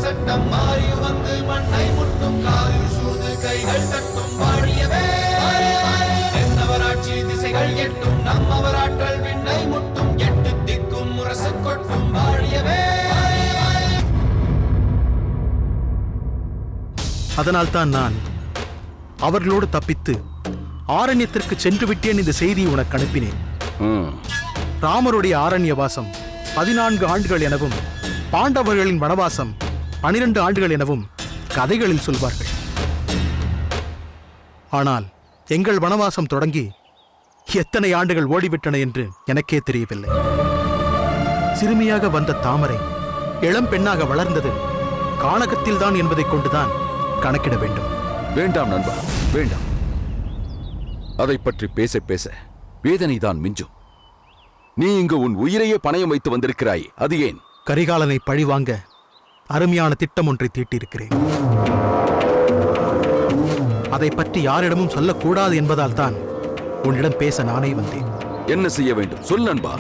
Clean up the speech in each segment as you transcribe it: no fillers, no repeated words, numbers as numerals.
சட்டம் மாறி வந்து மண்ணை முட்டும் காலில் சூழ்ந்து கைகள் தட்டும் வாழியவே தென்னவராட்சி திசைகள் எட்டும் நம்மவராற்றல் விண்ணை முட்டும் எட்டு திக்கும் முரசு கொட்டும் வாழியவே. அதனால்தான் நான் அவர்களோடு தப்பித்து ஆரண்யத்திற்கு சென்று விட்டேன் இந்த செய்தியை உனக்கு அனுப்பினேன். ராமருடைய ஆரண்ய வாசம் 14 ஆண்டுகள் எனவும் பாண்டவர்களின் வனவாசம் 12 ஆண்டுகள் எனவும் கதைகளில் சொல்வார்கள். ஆனால் எங்கள் வனவாசம் தொடங்கி எத்தனை ஆண்டுகள் ஓடிவிட்டன என்று எனக்கே தெரியவில்லை. சிறுமியாக வந்த தாமரை இளம் பெண்ணாக வளர்ந்தது கானகத்தில்தான் என்பதை கொண்டுதான் கணக்கிட வேண்டும். வேண்டாம் நண்பா, வேண்டாம். அதை பற்றி பேச பேச வேதனைதான் மிஞ்சும். நீ இங்கு உன் உயிரையே பணயம் வைத்து வந்திருக்கிறாய், அது ஏன்? கரிகாலனை பழிவாங்க அருமையான திட்டம் ஒன்றை தீட்டியிருக்கிறேன். அதை பற்றி யாரிடமும் சொல்லக்கூடாது என்பதால் தான் உன்னிடம் பேச நானே வந்தேன். என்ன செய்ய வேண்டும் சொல் நண்பா.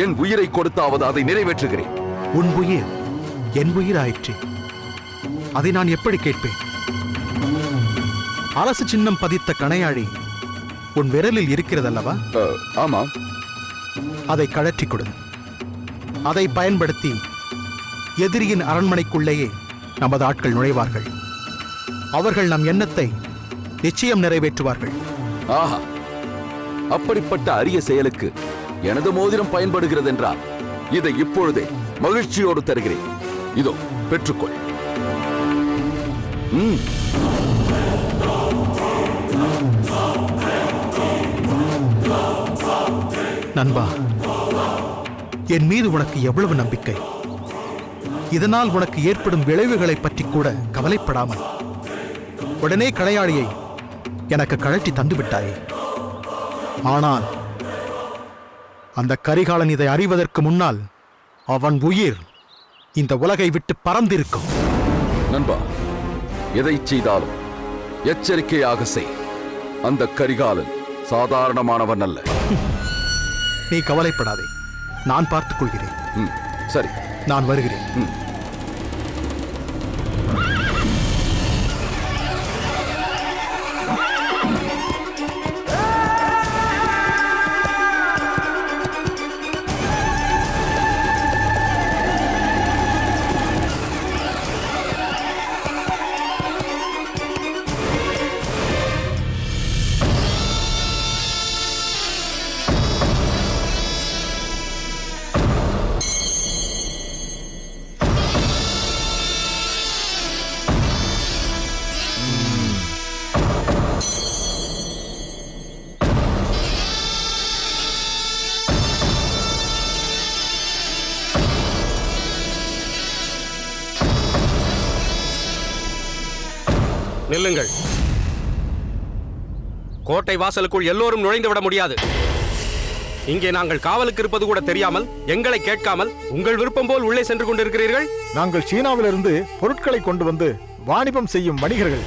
என் உயிரை கொடுத்தாவது அதை நிறைவேற்றுகிறேன். உன் உயிர் என் உயிர் ஆயிற்று. அதை நான் எப்படி கேட்பேன்? அரசு சின்னம் பதித்த கணையாழி உன் விரலில் இருக்கிறதல்லவா? ஆமாம். அதை கழற்றி கொடு. அதை பயன்படுத்தி எதிரியின் அரண்மனைக்குள்ளேயே நமது ஆட்கள் நுழைவார்கள். அவர்கள் நம் எண்ணத்தை நிச்சயம் நிறைவேற்றுவார்கள். ஆஹா, அப்படிப்பட்ட அரிய செயலுக்கு எனது மோதிரம் பயன்படுகிறது என்றால் இதை இப்பொழுதே மகிழ்ச்சியோடு தருகிறேன். இதோ பெற்றுக்கொள். நண்பா, என் மீது உனக்கு எவ்வளவு நம்பிக்கை! இதனால் உனக்கு ஏற்படும் விளைவுகளை பற்றி கூட கவலைப்படாமல் உடனே கணையாழியை எனக்கு கழற்றி தந்துவிட்டாயே. ஆனால் அந்த கரிகாலன் இதை அறிவதற்கு முன்னால் அவன் உயிர் இந்த உலகை விட்டு பறந்திருக்கும். நண்பா, எதை செய்தாலும் எச்சரிக்கையாக செய். அந்த கரிகாலன் சாதாரணமானவன் அல்ல. நீ கவலைப்படாதே, நான் பார்த்துக் கொள்கிறேன். சரி, நான் வருகிறேன். நில்லுங்கள். கோட்டை வாசலுக்குள் எல்லோரும் நுழைந்து விட முடியாது. இங்கே நாங்கள் காவலுக்கு இருப்பது கூட தெரியாமல், எங்களை கேட்காமல் உங்கள் விருப்பம் போல் உள்ளே சென்று கொண்டிருக்கிறீர்கள். நாங்கள் சீனாவிலிருந்து பொருட்களை கொண்டு வந்து வாணிபம் செய்யும் வணிகர்கள்.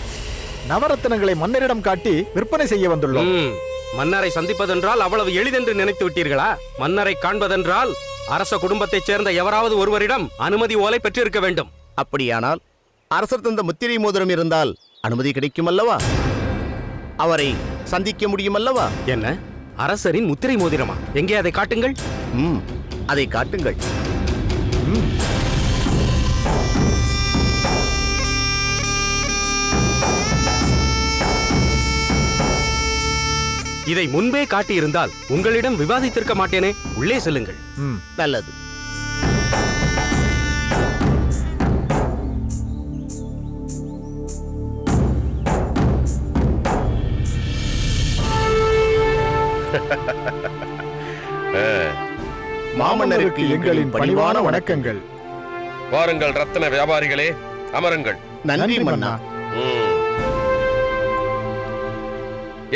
நவரத்தினங்களை மன்னரிடம் காட்டி விற்பனை செய்ய வந்துள்ளோம். மன்னரை சந்திப்பதென்றால் அவ்வளவு எளிதென்று நினைத்து விட்டீர்களா? மன்னரை காண்பதென்றால் அரச குடும்பத்தைச் சேர்ந்த எவராவது ஒருவரிடம் அனுமதி ஓலை பெற்றிருக்க வேண்டும். அப்படியானால் அரசர் தந்த முத்திரை மோதிரம் இருந்தால் அனுமதி கிடைக்கும் அல்லவா? அவரை சந்திக்க முடியும் அல்லவா? என்ன, அரசரின் முத்திரை மோதிரமா? எங்கே அதை காட்டுங்கள். அதை காட்டுங்கள். இதை முன்பே காட்டியிருந்தால் உங்களிடம் விவாதித்திருக்க மாட்டேனே. உள்ளே செல்லுங்கள். நல்லது. மாமன்னருக்கு எங்களின் பணிவான வணக்கங்கள். வாருங்கள் ரத்தின வியாபாரிகளே, அமருங்கள். நன்றி மன்னா.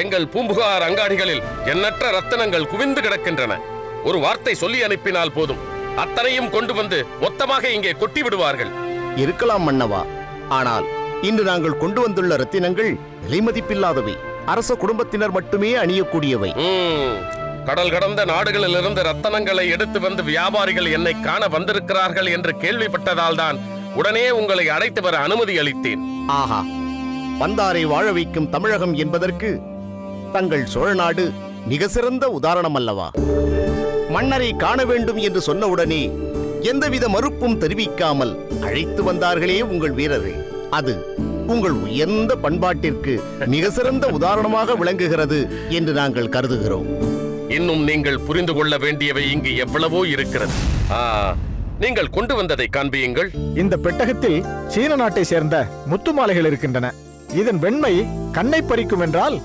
எங்கள் பூம்புகார் அங்காடிகளில் எண்ணற்ற ரத்தினங்கள் குவிந்து கிடக்கின்றன. ஒரு வார்த்தை சொல்லி அனுப்பினால் போதும், அத்தனையும் கொண்டு வந்து மொத்தமாக இங்கே கொட்டி விடுவார்கள். இருக்கலாம் மன்னவா, ஆனால் இன்று நாங்கள் கொண்டு வந்துள்ள ரத்தினங்கள் விலை மதிப்பில்லாதவை. அரச குடும்பத்தினர் மட்டுமே அணியக்கூடியவை. கடல் கடந்த நாடுகளில் இருந்து ரத்தனங்களை எடுத்து வந்து வியாபாரிகள் என்னை காண வந்திருக்கிறார்கள் என்று கேள்விப்பட்டதால் தான் உடனே உங்களை அழைத்து வர அனுமதி அளித்தேன். ஆஹா, வந்தாரை வாழ வைக்கும் தமிழகம் என்பதற்கு தங்கள் சோழநாடு மிக சிறந்த உதாரணம் அல்லவா? மன்னரை காண வேண்டும் என்று சொன்னவுடனே எந்தவித மறுப்பும் தெரிவிக்காமல் அழைத்து வந்தார்களே உங்கள் வீரர்கள். அது உங்கள் உயர்ந்த பண்பாட்டிற்கு மிக சிறந்த உதாரணமாக விளங்குகிறது என்று நாங்கள் கருதுகிறோம். இன்னும் நீங்கள் புரிந்து கொள்ள வேண்டியவை இங்கு எவ்வளவோ இருக்கிறது. நீங்கள் கொண்டு வந்ததை காண்பியுங்கள். இந்த பெட்டகத்தில் சீன நாட்டை சேர்ந்த முத்து மாலைகள் இருக்கின்றன. இதன் வெண்மை கண்ணை பறிக்கும் என்றால்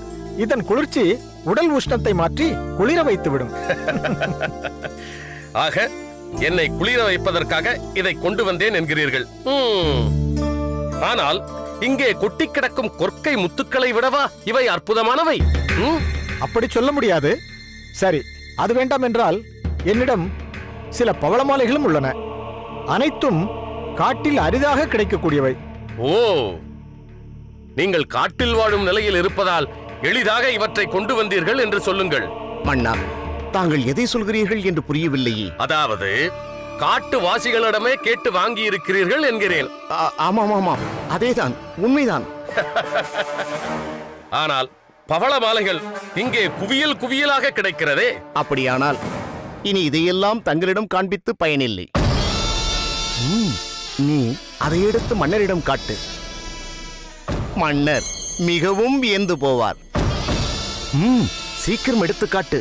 இதன் குளிர்ச்சி உடல் உஷ்ணத்தை மாற்றி குளிர வைத்துவிடும். ஆக என்னை குளிர வைப்பதற்காக இதை கொண்டு வந்தேன் என்கிறீர்கள். ஆனால் இங்கே கொட்டி கிடக்கும் கொற்கை முத்துக்களை விடவா இவை அற்புதமானவை? அப்படி சொல்ல முடியாது. சரி, அது வேண்டாம் என்றால் என்னிடம் சில பவள மாலைகளும் உள்ளன. அனைத்தும் காட்டில் அரிதாக கிடைக்கக்கூடியவை. ஓ, நீங்கள் காட்டில் வாழும் நிலையில் இருப்பதால் எளிதாக இவற்றை கொண்டு வந்தீர்கள் என்று சொல்லுங்கள். மன்னா, தாங்கள் எதை சொல்கிறீர்கள் என்று புரியவில்லையே. அதாவது காட்டு வாசிகளிடமே கேட்டு வாங்கி இருக்கிறீர்கள் என்கிறேன். ஆமாம் ஆமாம், அதேதான், உண்மைதான். ஆனால் பவள மாலைகள் இங்கே குவியல் குவியலாக கிடைக்கிறதே. அப்படியானால் இனி இதையெல்லாம் தங்களிடம் காண்பித்து பயனில்லை. நீ அதை எடுத்து மன்னரிடம் காட்டு. மன்னர் மிகவும் வியந்து போவார். சீக்கிரம் எடுத்து காட்டு.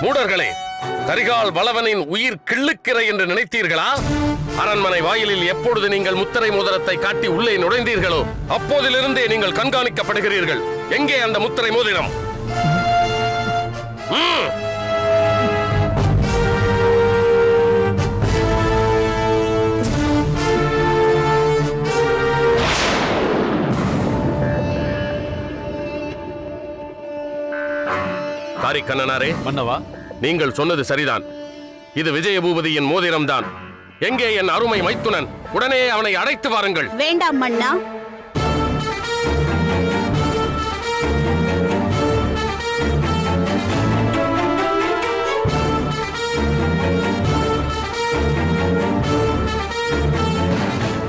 மூடர்களே, கரிகால் வளவனின் உயிர் கிள்ளுக்கிறை என்று நினைத்தீர்களா? அரண்மனை வாயிலில் எப்பொழுது நீங்கள் முத்திரை மோதிரத்தை காட்டி உள்ளே நுழைந்தீர்களோ அப்போதிலிருந்தே நீங்கள் கண்காணிக்கப்படுகிறீர்கள். எங்கே அந்த முத்திரை மோதிரம்? காரிக்கண்ணனாரே, மன்னவா, நீங்கள் சொன்னது சரிதான். இது விஜயபூபதியின் மோதிரம்தான். எங்கே என் அருமை மைத்துனன்? உடனே அவனை அழைத்து வாருங்கள். வேண்டாம் மன்னா.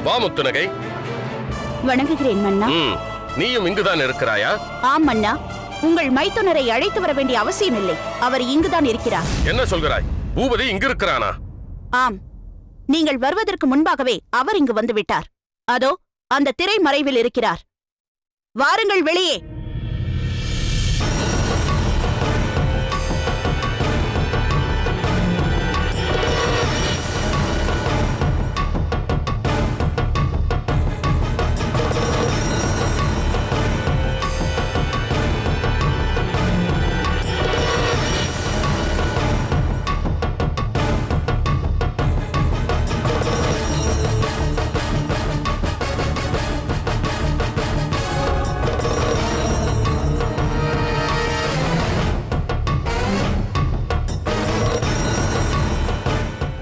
வா முத்துநகை. வணங்குகிறேன் மன்னா. நீயும் இங்குதான் இருக்கிறாயா? ஆம் மன்னா. உங்கள் மைத்துனரை அழைத்து வர வேண்டிய அவசியம் இல்லை. அவர் இங்குதான் இருக்கிறார். என்ன சொல்கிறாய்? பூபதி இங்கு இருக்கிறானா? ஆம், நீங்கள் வருவதற்கு முன்பாகவே அவர் இங்கு வந்து விட்டார். அதோ அந்த திரை மறைவில் இருக்கிறார். வாருங்கள் வெளியே.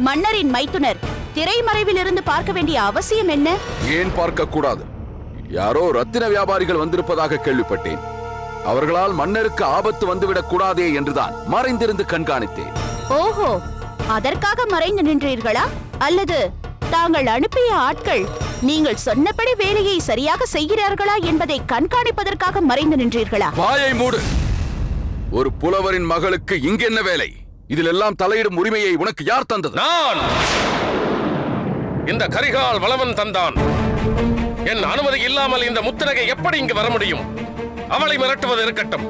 மன்னரின் மைத்துனர் திரைமறைவில் இருந்து பார்க்க வேண்டிய அவசியம் என்ன? ஏன் பார்க்க கூடாது? யாரோ ரத்தின வியாபாரிகள் வந்திருப்பதாக கேள்விப்பட்டேன். அவர்களால் மன்னருக்கு ஆபத்து வந்துவிடக் கூடாதே என்றுதான் மறைந்திருந்து கண்காணித்தேன். ஓஹோ, அதற்காக மறைந்து நின்றீர்களா? அல்லது தாங்கள் அனுப்பிய ஆட்கள் நீங்கள் சொன்னபடி வேலையை சரியாக செய்கிறார்களா என்பதை கண்காணிப்பதற்காக மறைந்து நின்றீர்களா? வாயை மூடு. ஒரு புலவரின் மகளுக்கு இங்கென்ன வேலை? இதில் எல்லாம் தலையிடும் உரிமையை உனக்கு யார் தந்தது? நான். இந்த கரிகால் வளவன் தந்தான். என் அனுமதி இல்லாமல் இந்த முத்திரகை எப்படி இங்கு வர முடியும்? அவளை மிரட்டுவது இருக்கட்டும்.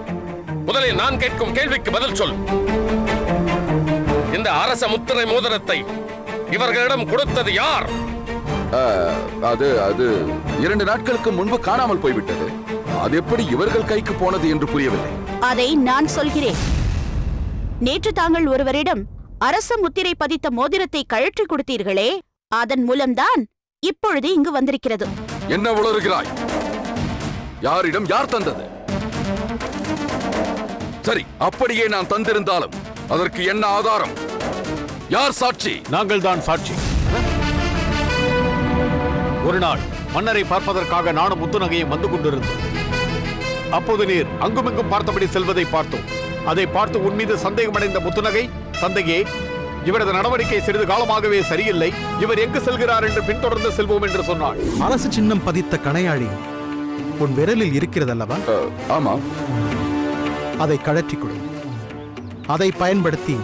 முதலில் நான் கேட்கும் கேள்விக்கு பதில் சொல். இந்த அரச முத்திரை மோதிரத்தை இவர்களிடம் கொடுத்தது யார்? அது 2 நாட்களுக்கு முன்பு காணாமல் போய்விட்டது. அது எப்படி இவர்கள் கைக்கு போனது என்று புரியவில்லை. அதை நான் சொல்கிறேன். நேற்று தாங்கள் ஒருவரிடம் அரச முத்திரை பதித்த மோதிரத்தை கழற்றி கொடுத்தீர்களே, அதன் மூலம்தான் இப்பொழுது இங்கு வந்திருக்கிறது. என்ன உளறுகிறாய்? யாரிடம் யார் தந்தது? சரி, அப்படியே நான் தந்திருந்தாலும் அதற்கு என்ன ஆதாரம்? யார் சாட்சி? நாங்கள் தான் சாட்சி. ஒரு நாள் மன்னரை பார்ப்பதற்காக நானும் முத்துநகையும் வந்து கொண்டிருந்தோம். அப்போது நீர் அங்குமிங்கும் பார்த்தபடி செல்வதை பார்த்தோம். அதை பார்த்து உன் மீது சந்தேகமடைந்த முத்துநகை, தந்தையே, இவரது நடவடிக்கை சிறிது காலமாகவே சரியில்லை, இவர் எங்கு செல்கிறார் என்று பின்தொடர்ந்து செல்வோம் என்று சொன்னாள். அரசு சின்னம் பதித்த கணையாழி உன் விரலில் இருக்கிறதல்லவா? ஆமாம். அதை கழற்றிக் கொடு. அதை பயன்படுத்தி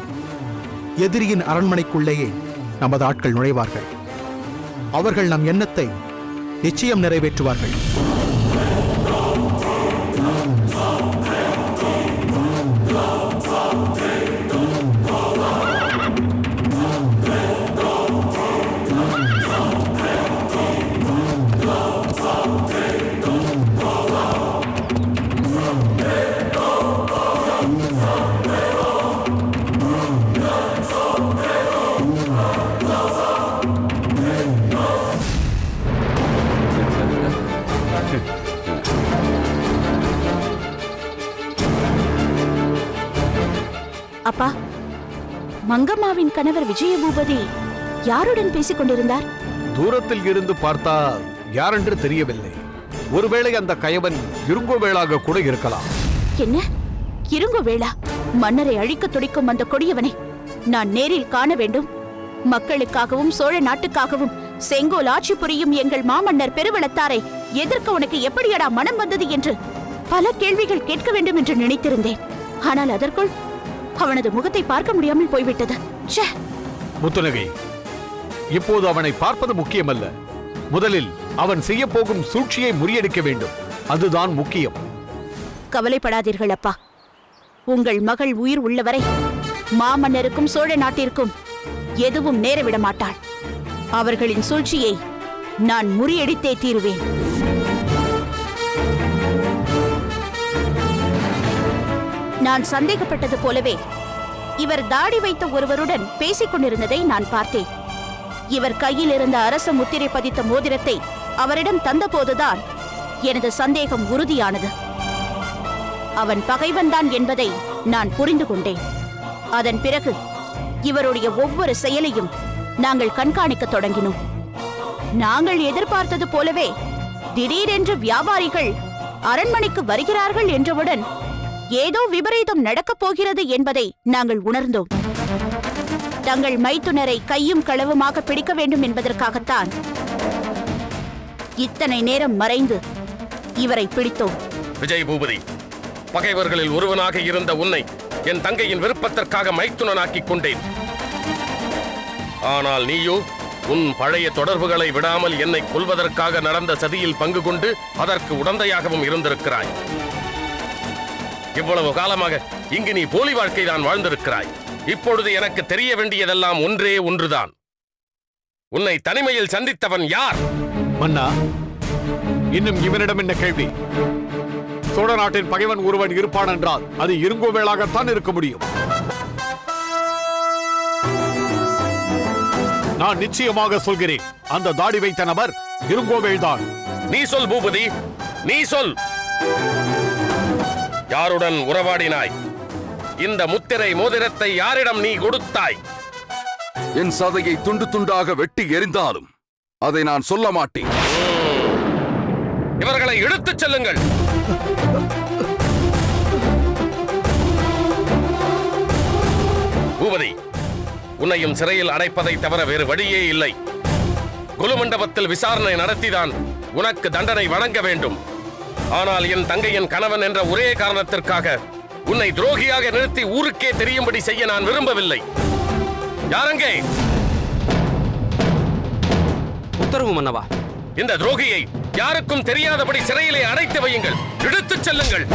எதிரியின் அரண்மனைக்குள்ளேயே நமது ஆட்கள் நுழைவார்கள். அவர்கள் நம் எண்ணத்தை நிச்சயம் நிறைவேற்றுவார்கள். அப்பா, மங்கம்மாவின் கணவர் விஜயபூபதி யாருடன் பேசிக் கொண்டிருந்தார்? தூரத்தில் இருந்து பார்த்தால் யாரென்று தெரியவில்லை. ஒருவேளை அந்த கயவன் இருங்கோவேளாக கூட இருக்கலாம். என்ன இருங்கோவேளா? மன்னரை அழிக்க துடிக்கும் அந்த கொடியவனை நான் நேரில் காண வேண்டும். மக்களுக்காகவும் சோழ நாட்டுக்காகவும் செங்கோல் ஆட்சி புரியும் எங்கள் மாமன்னர் பெருவளத்தாரை எதிர்க்க உனக்கு எப்படியடா மனம் வந்தது என்று பல கேள்விகள் கேட்க வேண்டும் என்று நினைத்திருந்தேன். ஆனால் அதற்குள் அவனது முகத்தை பார்க்க முடியாமல் போய்விட்டது. முத்துநகை, இப்போது அவனை பார்ப்பது முக்கியமல்ல. முதலில் அவன் செய்ய போகும் சூழ்ச்சியை முறியடிக்க வேண்டும். அதுதான் முக்கியம். கவலைப்படாதீர்கள் அப்பா. உங்கள் மகள் உயிர் உள்ளவரை மாமன்னருக்கும் சோழ நாட்டிற்கும் எதுவும் நேரவிட மாட்டாள். அவர்களின் சூழ்ச்சியை நான் முறியடித்தே தீருவேன். நான் சந்தேகப்பட்டது போலவே இவர் தாடி வைத்த ஒருவருடன் பேசிக் கொண்டிருந்ததை நான் பார்த்தேன். இவர் கையில் இருந்த அரச முத்திரை பதித்த மோதிரத்தை அவரிடம் தந்தபோதுதான் எனது சந்தேகம் உறுதியானது. அவன் பகைவன்தான் என்பதை நான் புரிந்து கொண்டேன். அதன் பிறகு இவருடைய ஒவ்வொரு செயலையும் நாங்கள் கண்காணிக்க தொடங்கினோம். நாங்கள் எதிர்பார்த்தது போலவே திடீரென்று வியாபாரிகள் அரண்மனைக்கு வருகிறார்கள் என்றவுடன் ஏதோ விபரீதம் நடக்கப் போகிறது என்பதை நாங்கள் உணர்ந்தோம். தங்கள் மைத்துனரை கையும் களவுமாக பிடிக்க வேண்டும் என்பதற்காகத்தான் இத்தனை நேரம் மறைந்து இவரை பிடித்தோம். விஜய் பூபதி, பகைவர்களில் ஒருவனாக இருந்த உன்னை என் தங்கையின் விருப்பத்திற்காக மைத்துனனாக்கிக் கொண்டேன். ஆனால் நீயோ உன் பழைய தொடர்புகளை விடாமல் என்னை கொல்வதற்காக நடந்த சதியில் பங்கு கொண்டு அதற்கு உடந்தையாகவும் இருந்திருக்கிறாய். இவ்வளவு காலமாக இங்கு நீ போலி வாழ்க்கை தான் வாழ்ந்திருக்கிறாய். இப்பொழுது எனக்கு தெரிய வேண்டியதெல்லாம் ஒன்றே ஒன்றுதான். உன்னை தனிமையில் சந்தித்தவன் யார்? மன்னா, இன்னும் இவனிடம் என்ன கேள்வி? சோழ நாட்டின் பகைவன் ஒருவன் இருப்பான் என்றால் அது இருங்கோவேளாகத்தான் இருக்க முடியும். நான் நிச்சயமாக சொல்கிறேன், அந்த தாடி வைத்த நபர் இருங்கோவேள்தான். நீ சொல் பூபதி, நீ சொல். யாருடன் உறவாடினாய்? இந்த முத்திரை மோதிரத்தை யாரிடம் நீ கொடுத்தாய்? என் சதையை துண்டு துண்டாக வெட்டி எறிந்தாலும் அதை நான் சொல்ல மாட்டேன். இவர்களை இழுத்துச் செல்லுங்கள். பூபதி, உன்னையும் சிறையில் அடைப்பதை தவிர வேறு வழியே இல்லை. குலுமண்டபத்தில் விசாரணை நடத்திதான் உனக்கு தண்டனை வழங்க வேண்டும். ஆனால் என் தங்கையின் கணவன் என்ற ஒரே காரணத்திற்காக உன்னை துரோகியாக நிறுத்தி ஊருக்கே தெரியும்படி செய்ய நான் விரும்பவில்லை. யாரங்கே? உத்தரவு மன்னவா. இந்த துரோகியை யாருக்கும் தெரியாதபடி சிறையிலே அடைத்து வையுங்கள். இழுத்துச் செல்லுங்கள்.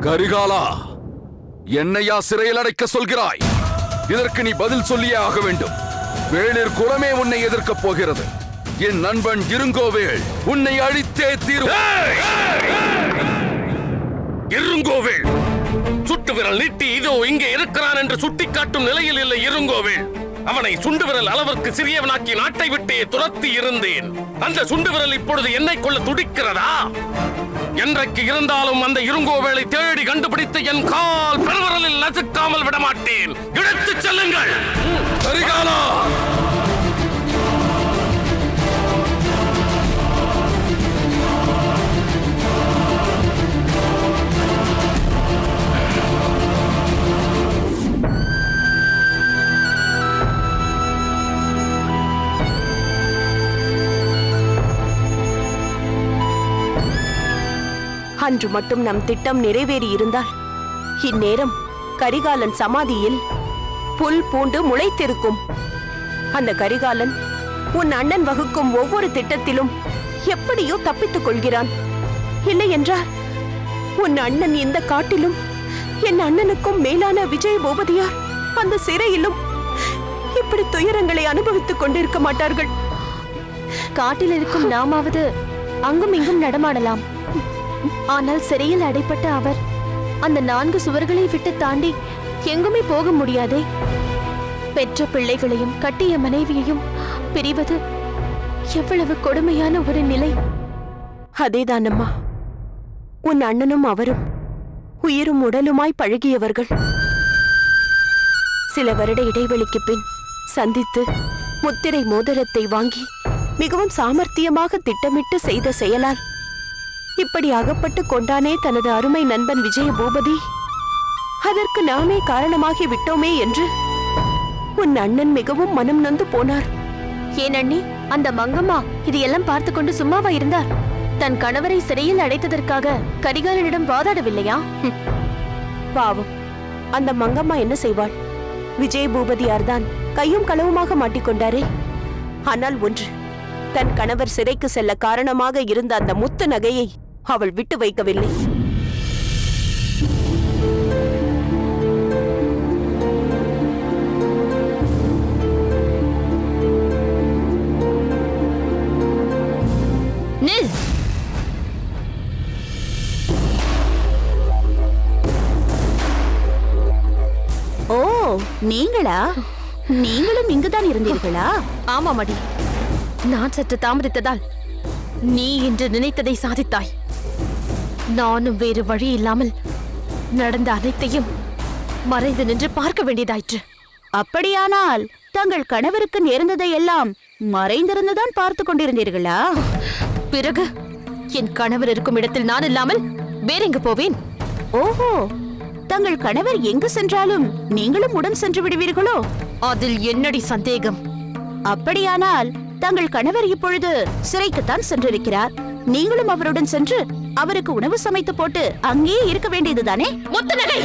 கரிகாலா, என்னையா சிறையில் அடைக்க சொல்கிறாய்? இதற்கு நீ பதில் சொல்லியே ஆக வேண்டும். வேளிர் குலமே உன்னை எதிர்க்கப் போகிறது. என் நண்பன் இருங்கோவேள் உன்னை அழித்தே தீரும். இருங்கோவேள் சுட்டு விரல் நீட்டி இதோ இங்கே இருக்கிறான் என்று சுட்டிக்காட்டும் நிலையில் இல்லை. இருங்கோவேள் அவனை சுண்டு விரல் அளவிற்கு சிறியவனாக்கி நாட்டை விட்டே துரத்தி இருந்தேன். அந்த சுண்டு விரல் இப்பொழுது என்னை கொள்ள துடிக்கிறதா? என்றைக்கு இருந்தாலும் அந்த இருங்கோவேளை தேடி கண்டுபிடித்து என் கால் பெருவிரலில் நசுக்காமல் விடமாட்டேன். எடுத்துச் செல்லுங்கள். கரிகாலா! அன்று மட்டும் நம் திட்டம் நிறைவேறி இருந்தால் இந்நேரம் கரிகாலன் சமாதியில் புல் பூண்டு முளைத்திருக்கும். அந்த கரிகாலன் உன் அண்ணன் வகுக்கும் ஒவ்வொரு திட்டத்திலும் எப்படியோ தப்பித்துக் கொள்கிறான். இல்லை என்றால் உன் அண்ணன் இந்த காட்டிலும் என் அண்ணனுக்கும் மேலான விஜய பூபதியார் அந்த சிறையிலும் இப்படி துயரங்களை அனுபவித்துக் கொண்டிருக்க மாட்டார்கள். காட்டில் இருக்கும் நாமாவது அங்கும் இங்கும் நடமாடலாம். ஆனால் சிறையில் அடைப்பட்ட அவர் அந்த 4 சுவர்களை விட்டு தாண்டி எங்குமே போக முடியாதே. பெற்ற பிள்ளைகளையும் கட்டிய மனைவியையும் பிரிவது எவ்வளவு கொடுமையான ஒரு நிலை. அதேதான் அம்மா, உன் அண்ணனும் அவரும் உயிரும் உடலுமாய் பழகியவர்கள். சில வருட இடைவெளிக்கு பின் சந்தித்து முத்திரை மோதிரத்தை வாங்கி மிகவும் சாமர்த்தியமாக திட்டமிட்டு செய்த செயலால் இப்படி அகப்பட்டு கொண்டானே தனது அருமை நண்பன் விஜய பூபதி. அதற்கு நாமே காரணமாகி விட்டோமே என்று உன் அண்ணன் மிகவும் மனம் நொந்து போனார். ஏன் அண்ணி, அந்த மங்கம்மா இது எல்லாம் பார்த்து கொண்டு சும்மாவா இருந்தார்? தன் கணவரை சிறையில் அடைத்ததற்காக கரிகாலனிடம் வாதாடவில்லையா? பாவம், அந்த மங்கம்மா என்ன செய்வாள்? விஜய பூபதியார்தான் கையும் களவுமாக மாட்டிக்கொண்டாரே. ஆனால் ஒன்று, தன் கணவர் சிறைக்கு செல்ல காரணமாக இருந்த அந்த முத்து நகையை அவள் விட்டு வைக்கவில்லை. நில்! ஓ, நீங்களா? நீங்களும் இங்குதான் இருந்தீர்களா? ஆமாமடி, நான் சற்று தாமதித்ததால் நீ இன்று நினைத்ததை சாதித்தாய். நானும் வேறு வழி இல்லாமல் நடந்த அனைத்தையும் மறைந்து நின்று பார்க்க வேண்டியதாயிற்று. அப்படியானால் தங்கள் கணவருக்கு நேர்ந்ததையெல்லாம் மறைந்திருந்துதான் பார்த்து கொண்டிருந்தீர்களா? பிறகு என் கணவர் இருக்கும் இடத்தில் நான் இல்லாமல் வேறெங்கு போவேன்? ஓஹோ, தங்கள் கணவர் எங்கு சென்றாலும் நீங்களும் உடன் சென்று விடுவீர்களோ? அதில் என்னடி சந்தேகம்? அப்படியானால் தங்கள் கணவர் இப்பொழுது சிறைக்குத்தான் சென்றிருக்கிறார். நீங்களும் அவருடன் சென்று அவருக்கு உணவு சமைத்து போட்டு அங்கேயே இருக்க வேண்டியதுதானே? முத்து நகை!